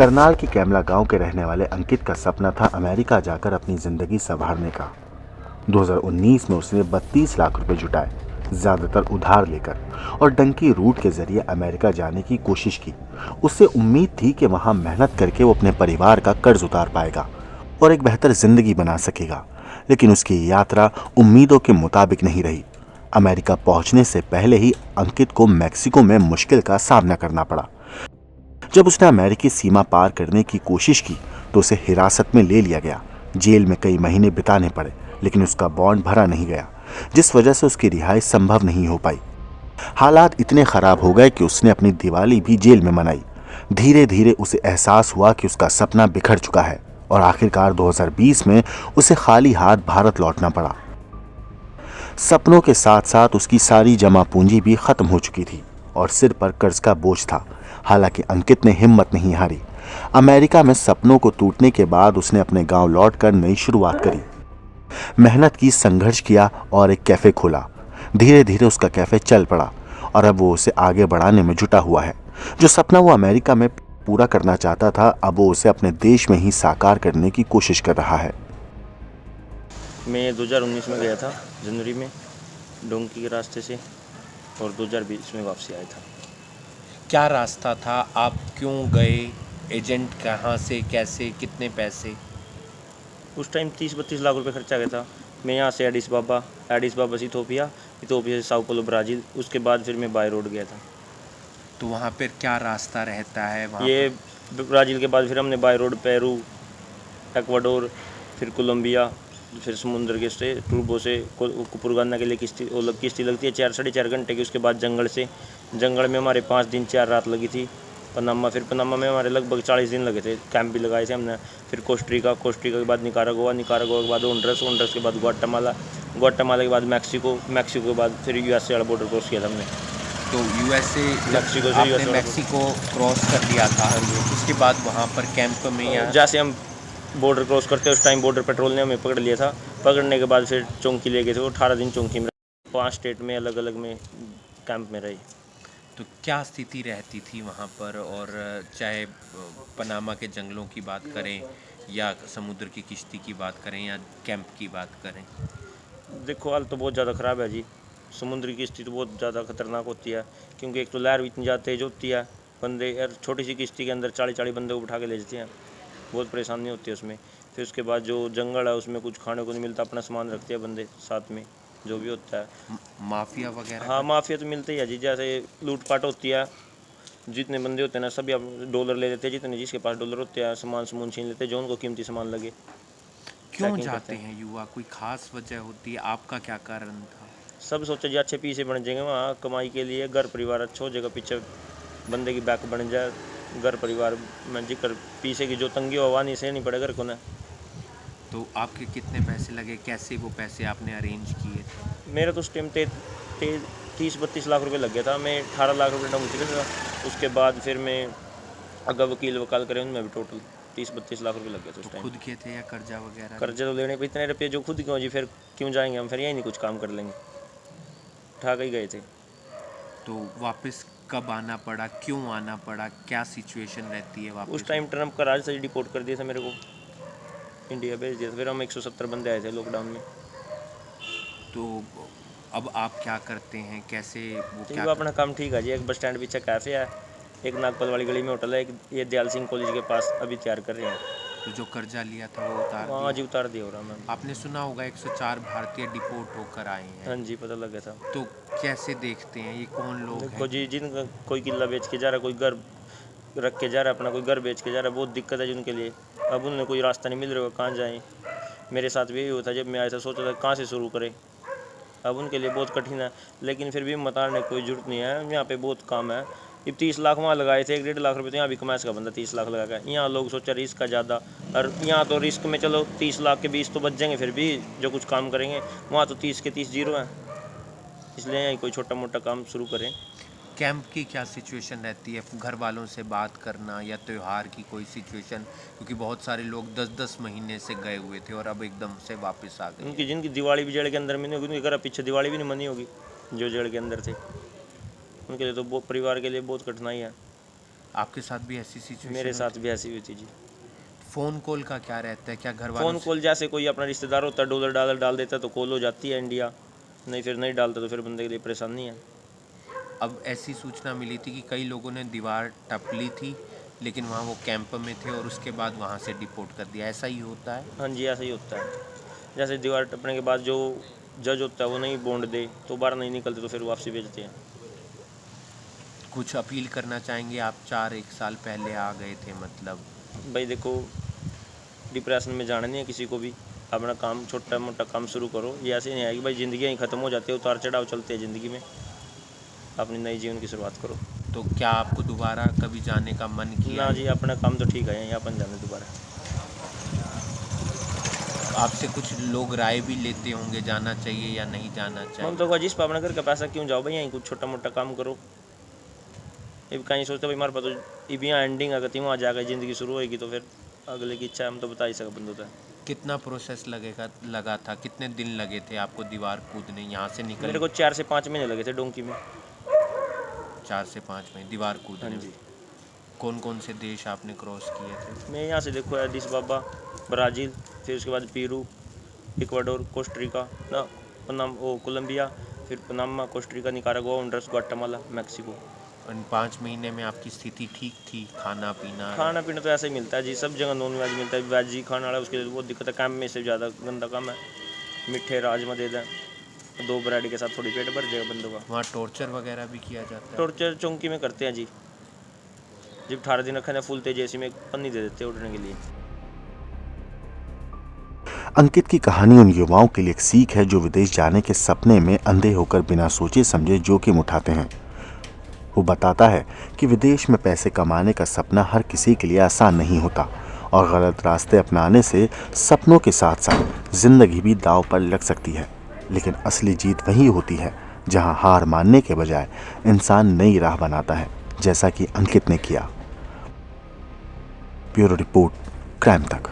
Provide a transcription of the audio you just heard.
करनाल के कैमला गांव के रहने वाले अंकित का सपना था अमेरिका जाकर अपनी जिंदगी संवारने का। 2019 में उसने 32 लाख रुपए जुटाए, ज्यादातर उधार लेकर, और डंकी रूट के जरिए अमेरिका जाने की कोशिश की। उससे उम्मीद थी कि वहां मेहनत करके वो अपने परिवार का कर्ज उतार पाएगा और एक बेहतर जिंदगी बना सकेगा। लेकिन उसकी यात्रा उम्मीदों के मुताबिक नहीं रही। अमेरिका पहुंचने से पहले ही अंकित को मैक्सिको में मुश्किल का सामना करना पड़ा। जब उसने अमेरिकी सीमा पार करने की कोशिश की तो उसे हिरासत में ले लिया गया। जेल में कई महीने बिताने पड़े, लेकिन उसका बॉन्ड भरा नहीं गया, जिस वजह से उसकी रिहाई संभव नहीं हो पाई। हालात इतने खराब हो गए कि उसने अपनी दिवाली भी जेल में मनाई। धीरे धीरे उसे एहसास हुआ कि उसका सपना बिखर चुका है और आखिरकार 2020 में उसे खाली हाथ भारत लौटना पड़ा। सपनों के साथ साथ उसकी सारी जमा पूंजी भी खत्म हो चुकी थी और सिर पर कर्ज का बोझ था। हालांकि अंकित ने हिम्मत नहीं हारी। अमेरिका में सपनों को टूटने के बाद उसने अपने गांव लौटकर नई शुरुआत करी। मेहनत की, संघर्ष किया और एक कैफे खोला। धीरे धीरे उसका कैफे चल पड़ा और अब वो उसे आगे बढ़ाने में जुटा हुआ है। जो सपना वो अमेरिका में पूरा करना चाहता था, अब वो उसे अपने देश में ही साकार करने की कोशिश कर रहा है। मैं 2019 में गया था जनवरी में डोंकी के रास्ते से, और 2020 में वापसी आया था। क्या रास्ता था, आप क्यों गए, एजेंट कहाँ से, कैसे, कितने पैसे? उस टाइम 30-32 लाख रुपए खर्चा गया था। मैं यहाँ से एडिस बाबा से इथोपिया से साओ paulo ब्राज़ील, उसके बाद फिर मैं बाय रोड गया था। तो वहाँ पर क्या रास्ता रहता है वहाँ ये पर? ब्राज़ील के बाद फिर हमने बाय रोड पेरू, एक्वाडोर, फिर कोलंबिया, फिर समुद्र के से टूबो से कुपुरगाना के लिए किश्ती लगती है 4-4.5 घंटे की। उसके बाद जंगल में हमारे 5 दिन 4 रात लगी थी। पनामा में हमारे लगभग 40 दिन लगे थे, कैंप भी लगाए थे हमने। फिर कोस्टरिका के बाद निकारागुआ के बाद होंडरस के बाद ग्वाटेमाला के बाद मैक्सिको के बाद फिर यूएसए वाला बॉर्डर क्रॉस किया था हमने। तो यूएसए, मैक्सिको से आपने मैक्सिको क्रॉस कर लिया था, उसके बाद वहाँ पर कैंप में या जैसे हम बॉर्डर क्रॉस करते उस टाइम बॉर्डर पेट्रोल ने हमें पकड़ लिया था। पकड़ने के बाद फिर चौंकी ले गए थे। वो 18 दिन चौंकी में 5 स्टेट में अलग अलग में कैंप में रही। तो क्या स्थिति रहती थी वहाँ पर? और चाहे पनामा के जंगलों की बात करें या समुद्र की किश्ती की बात करें या कैंप की बात करें। देखो हाल तो बहुत ज़्यादा ख़राब है जी। समुद्र की स्थिति बहुत ज़्यादा खतरनाक होती है, क्योंकि एक तो लहर भी इतनी ज़्यादा तेज होती है। बंदे यार छोटी सी किश्ती के अंदर 40 बंदे को उठा के ले जाते हैं। बहुत परेशानी होती है उसमें। फिर उसके बाद जो जंगल है उसमें कुछ खाने को नहीं मिलता, अपना सामान रखते हैं बंदे साथ में, जो भी होता है। माफिया वगैरह हाँ, माफिया तो मिलता ही है जी। जैसे लूटपाट होती है, जितने बंदे होते हैं ना सभी आप डॉलर ले लेते हैं, जितने जिसके पास डॉलर होते हैं सामान छीन लेते हैं, जो उनको कीमती सामान लगे। क्यों जाते हैं युवा? कोई खास वजह होती है? आपका क्या कारण था? सब सोचे जी अच्छे पीछे बन जाएंगे वहाँ कमाई के लिए, घर परिवार अच्छा हो जाएगा, पीछे बंदे की बैक बन जाए, घर परिवार में जिक्र पीछे की जो तंगी हो वहाँ नहीं सहनी पड़े घर को ना। तो आपके कितने पैसे लगे, कैसे वो पैसे आपने अरेंज किए थे? मेरा तो उस टाइम 30-32 लाख रुपए लग गया था। मैं 18 लाख रुपये डाउन चुका था। उसके बाद फिर मैं अगर वकील वकाल करे उनमें भी टोटल 30-32 लाख रुपए लग गए थे उस टाइम। खुद के थे या कर्जा वगैरह? कर्जे तो लेने पे इतने रुपये जो खुद क्यों जी, फिर क्यों जाएंगे हम, फिर यही नहीं कुछ काम कर लेंगे, उठा के ही गए थे। तो वापस कब आना पड़ा, क्यों आना पड़ा, क्या सिचुएशन रहती है वापस? उस टाइम ट्रम्प का राज से डिपोर्ट कर दिया था मेरे को, इंडिया भेज दिया था। फिर हम 170 बंदे आए थे लॉकडाउन में। तो अब आप क्या करते हैं, कैसे वो ठीक क्या है, अपना काम ठीक है जी। एक बस स्टैंड पीछे कैफ़े है, एक नागपल वाली गली में होटल है, एक ये दयाल सिंह कॉलेज के पास अभी तैयार कर रहे हैं। तो जो कर्जा लिया था वो उतार हाँ दिया? जी, उतार दिया हो रहा मैं। आपने सुना होगा 104 भारतीय डिपोर्ट होकर आए हाँ हैं। जी, पता लग गया था। तो कैसे देखते हैं, ये कौन लोग देखो हैं? जी, जिनका कोई किला बेच के जा रहा है, कोई घर रख के जा रहा है, अपना कोई घर बेच के जा रहा है, बहुत दिक्कत है जी उनके लिए। अब उन्हें कोई रास्ता नहीं मिल रहा है, कहाँ जाएँ। मेरे साथ भी यही हुआ था, जब मैं आया था सोचा था कहाँ से शुरू करें। अब उनके लिए बहुत कठिन है, लेकिन फिर भी हिम्मत हारने की कोई ज़रूरत नहीं है। यहाँ पे बहुत काम है। ये 30 लाख वहाँ लगाए थे, 1-1.5 लाख रुपये तो यहाँ भी कमा सका बंदा 30 लाख लगा कर। यहाँ लोग सोचा रिस्क का ज़्यादा, और यहाँ तो रिस्क में चलो 30 लाख के 20 तो बच जाएंगे, फिर भी जो कुछ काम करेंगे वहाँ तो 30 के 30 जीरो हैं। इसलिए यहीं कोई छोटा मोटा काम शुरू करें। कैंप की क्या सिचुएशन रहती है, घर वालों से बात करना या त्यौहार की कोई सिचुएशन? क्योंकि बहुत सारे लोग 10-10 महीने से गए हुए थे और अब एकदम से वापस आ गए। उनकी जिनकी दिवाली भी जेल के अंदर में नहीं होगी, उनके घर पीछे दिवाली भी नहीं मनी होगी, जो जेल के अंदर थे, उनके लिए तो बहुत, परिवार के लिए बहुत कठिनाई है। आपके साथ भी ऐसी सिचुएशन? मेरे साथ भी ऐसी हुई थी जी। फ़ोन कॉल का क्या रहता है? क्या घर वालों फ़ोन कॉल जैसे कोई अपना रिश्तेदार होता है, डॉलर डाल देता है तो कॉल हो जाती है इंडिया, नहीं फिर नहीं डालता तो फिर बंदे के लिए परेशानी है। अब ऐसी सूचना मिली थी कि कई लोगों ने दीवार टप ली थी, लेकिन वहाँ वो कैंप में थे और उसके बाद वहाँ से डिपोर्ट कर दिया, ऐसा ही होता है? हाँ जी, ऐसा ही होता है। जैसे दीवार टपने के बाद जो जज होता है वो नहीं बॉन्ड दे तो बाहर नहीं निकलते तो फिर वापसी भेजते हैं। कुछ अपील करना चाहेंगे आप? 1 साल पहले आ गए थे, मतलब भाई देखो, डिप्रेशन में जाना नहीं है किसी को भी, अपना काम छोटा मोटा काम शुरू करो। ये ऐसे नहीं है कि भाई ज़िंदगी ही ख़त्म हो जाती है, उतार चढ़ाव चलते हैं ज़िंदगी में, अपनी नई जीवन की शुरुआत करो। तो क्या आपको दोबारा कभी जाने का मन किया? ना जी, अपना काम तो ठीक है, यहाँ अपन जाने दोबारा। आपसे कुछ लोग राय भी लेते होंगे, जाना चाहिए या नहीं जाना हम चाहिए? तो जिस पर अपना घर का पैसा क्यों जाओ भाई, यहीं कुछ छोटा मोटा काम करो। ये कहीं सोचते भाई हमारे पास तो अब यहाँ एंडिंग अगर वहाँ जाकर ज़िंदगी शुरू होएगी तो फिर अगले की इच्छा हम तो बता ही सके बंद होता है। कितना प्रोसेस लगा था? कितने दिन लगे थे आपको दीवार कूदने, यहाँ से मेरे निकल? को 4 से 5 महीने लगे थे डोंकी में। 4 से 5 महीने दीवार कूदने हाँ में। जी। कौन कौन से देश आपने क्रॉस किए थे? मैं यहाँ से देखो एडिस बाबा, ब्राज़ील, फिर उसके बाद पेरू, इक्वाडोर, कोस्टारिका ना कोलंबिया, फिर Panama, Costa Rica, Nicaragua, Honduras, Guatemala, Mexico. इन 5 महीने में आपकी स्थिति ठीक थी? खाना पीना? खाना पीना तो ऐसे ही मिलता है जी, सब जगह नॉन वेज मिलता है, वेज ही खाना वाला उसके लिए बहुत दिक्कत है। कैंप में से ज़्यादा गंदा काम है, मीठे राजमा दे दें 2 ब्रेड के साथ, थोड़ी पेट भर जाएगा बंदों का। वहाँ टॉर्चर वगैरह भी किया जाता है? टॉर्चर चौंकी में करते हैं जी, जब 18 दिन रखा है फुल तेजी में एक पन्नी दे देते हैं उठने के लिए। अंकित की कहानी उन युवाओं के लिए एक सीख है जो विदेश जाने के सपने में अंधे होकर बिना सोचे समझे जोखिम उठाते हैं। वो बताता है कि विदेश में पैसे कमाने का सपना हर किसी के लिए आसान नहीं होता और गलत रास्ते अपनाने से सपनों के साथ साथ जिंदगी भी दांव पर लग सकती है। लेकिन असली जीत वही होती है जहां हार मानने के बजाय इंसान नई राह बनाता है, जैसा कि अंकित ने किया। ब्यूरो रिपोर्ट, क्राइम तक।